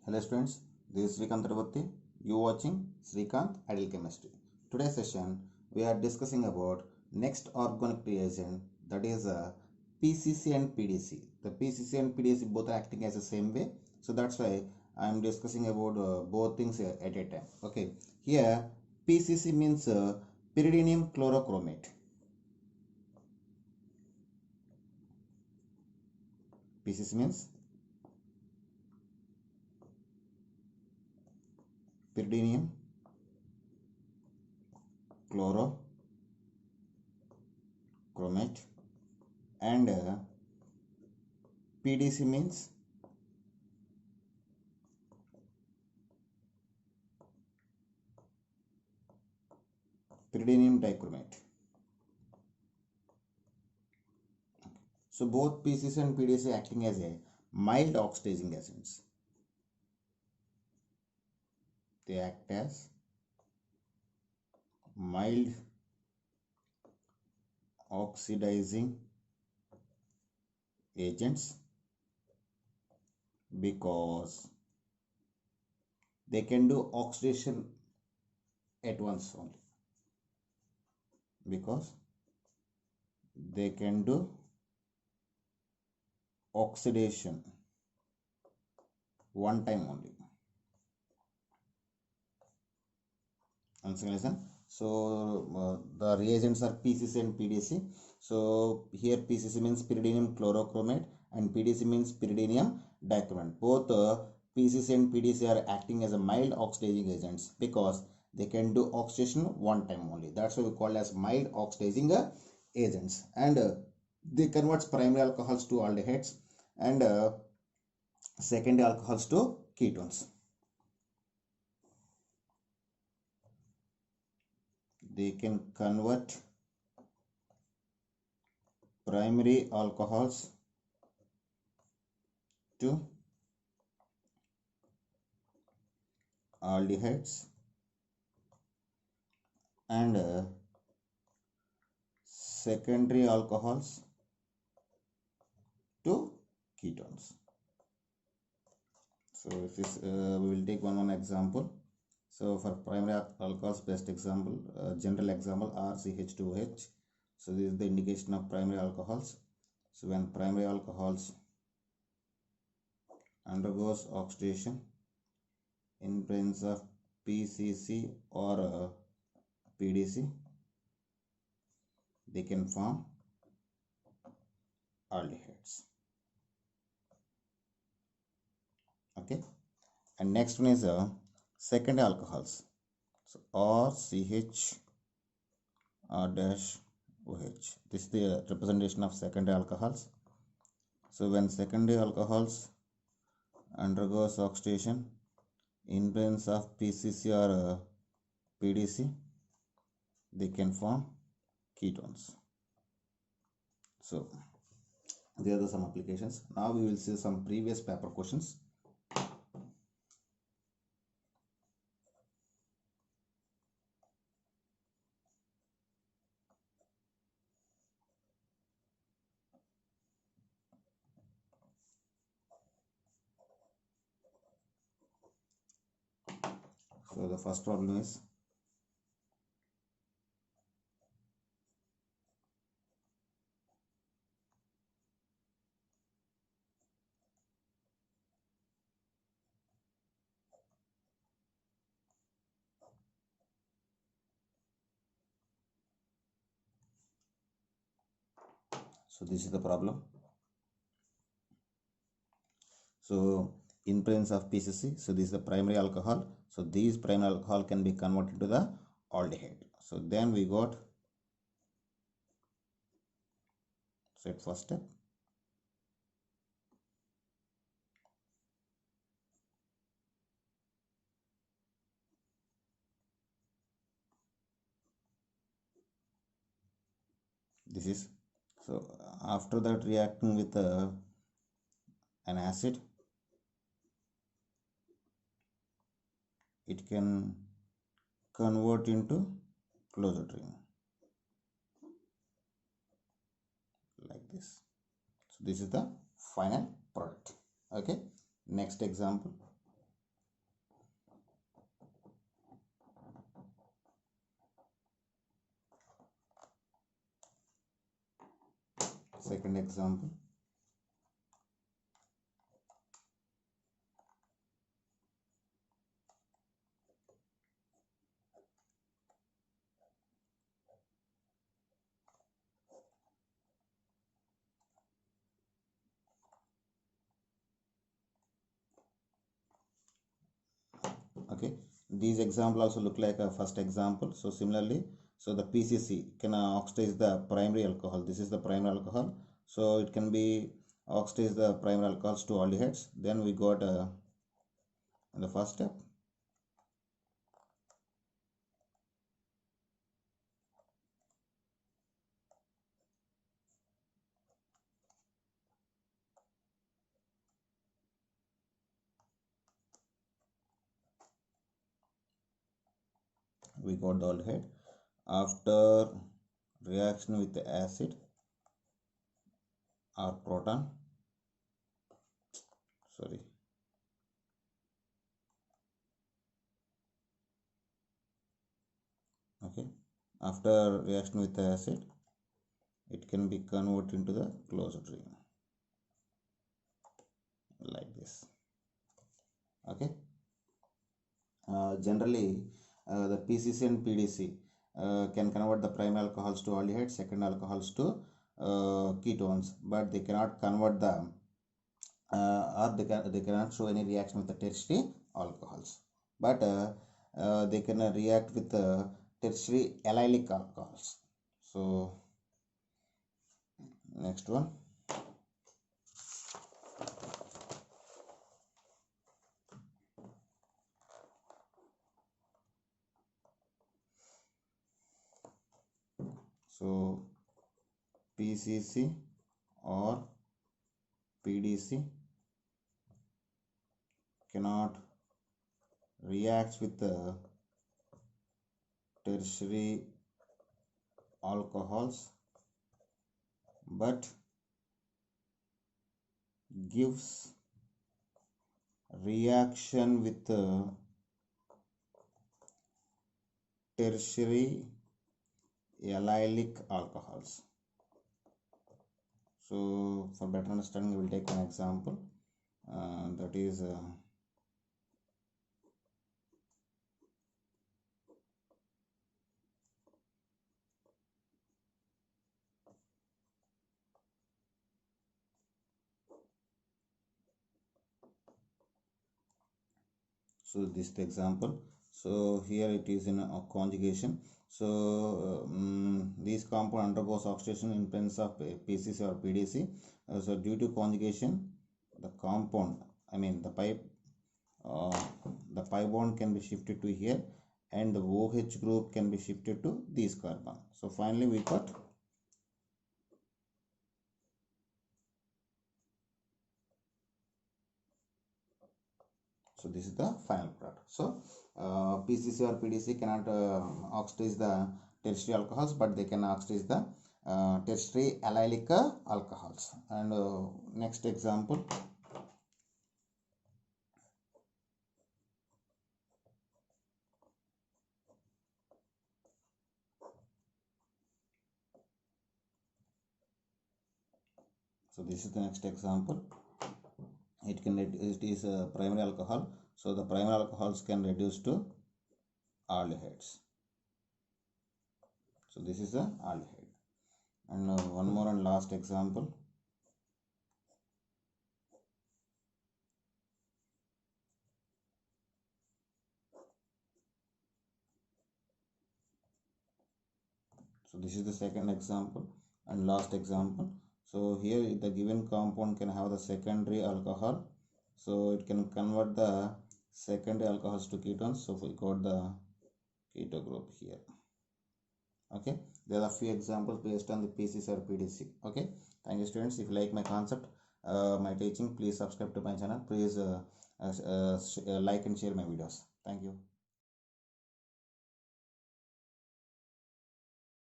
Hello students, this is Srikanth Ravatti. You watching Srikanth Ideal Chemistry. Today's session we are discussing about next organic reagent, that is PCC and PDC. The PCC and PDC both are acting as the same way, so that's why I am discussing about both things at a time. Okay, here PCC means pyridinium chlorochromate. PCC means pyridinium chlorochromate, and PDC means pyridinium dichromate. So both PCC and PDC acting as a mild oxidizing agents. They act as mild oxidizing agents because they can do oxidation at once only. Because they can do oxidation one time only. Listen. So the reagents are PCC and PDC. So here PCC means pyridinium chlorochromate and PDC means pyridinium dichromate. Both PCC and PDC are acting as a mild oxidizing agents because they can do oxidation one time only. That's why we call as mild oxidizing agents. And they converts primary alcohols to aldehydes and secondary alcohols to ketones. They can convert primary alcohols to aldehydes and secondary alcohols to ketones. So if this we will take one example. So for primary alcohols, best example, general example RCH2H. So this is the indication of primary alcohols. So when primary alcohols undergoes oxidation in presence of PCC or PDC, they can form aldehydes. Okay, and next one is secondary alcohols. So RCH R-OH. This is the representation of secondary alcohols. So when secondary alcohols undergoes oxidation in presence of PCC or PDC, they can form ketones. So there are some applications. Now we will see some previous paper questions. So the first problem is so this is the problem. So in presence of PCC, so this is the primary alcohol. So these primary alcohol can be converted to the aldehyde. So then we got, so at first step, this is, so after that reacting with an acid, it can convert into clozapine like this. So this is the final product. Okay, next example. second example. Okay, these example also look like a first example. So similarly, so the PCC can oxidize the primary alcohol. This is the primary alcohol, so it can be oxidize the primary alcohols to aldehydes. Then we got in the first step, we got the aldehyde. After reaction with the acid or proton, sorry, okay, after reaction with the acid, it can be converted into the closed ring like this. Okay, generally the PCC and PDC can convert the primary alcohols to aldehydes, second alcohols to ketones, but they cannot convert the or they cannot show any reaction with the tertiary alcohols, but they can react with the tertiary allylic alcohols. So next one. So PCC or PDC cannot react with the tertiary alcohols but gives reaction with the tertiary allylic alcohols. So for better understanding, we will take an example, that is so this is the example. So here it is in a conjugation. So these compound undergoes oxidation in presence of PCC or PDC. So due to conjugation, the compound, I mean the pi bond can be shifted to here, and the OH group can be shifted to this carbon. So finally we got so this is the final product. So PCC or PDC cannot oxidize the tertiary alcohols, but they can oxidize the tertiary allylic alcohols. And next example. So this is the next example. It is a primary alcohol. So the primary alcohols can reduce to aldehydes. So this is the aldehyde. And one more and last example. So this is the second example and last example. So here the given compound can have the secondary alcohol, so it can convert the secondary alcohols to ketones. So we got the keto group here. Okay, there are a few examples based on the PCC or PDC. Okay, thank you students. If you like my concept, my teaching, please subscribe to my channel. Please like and share my videos. Thank you.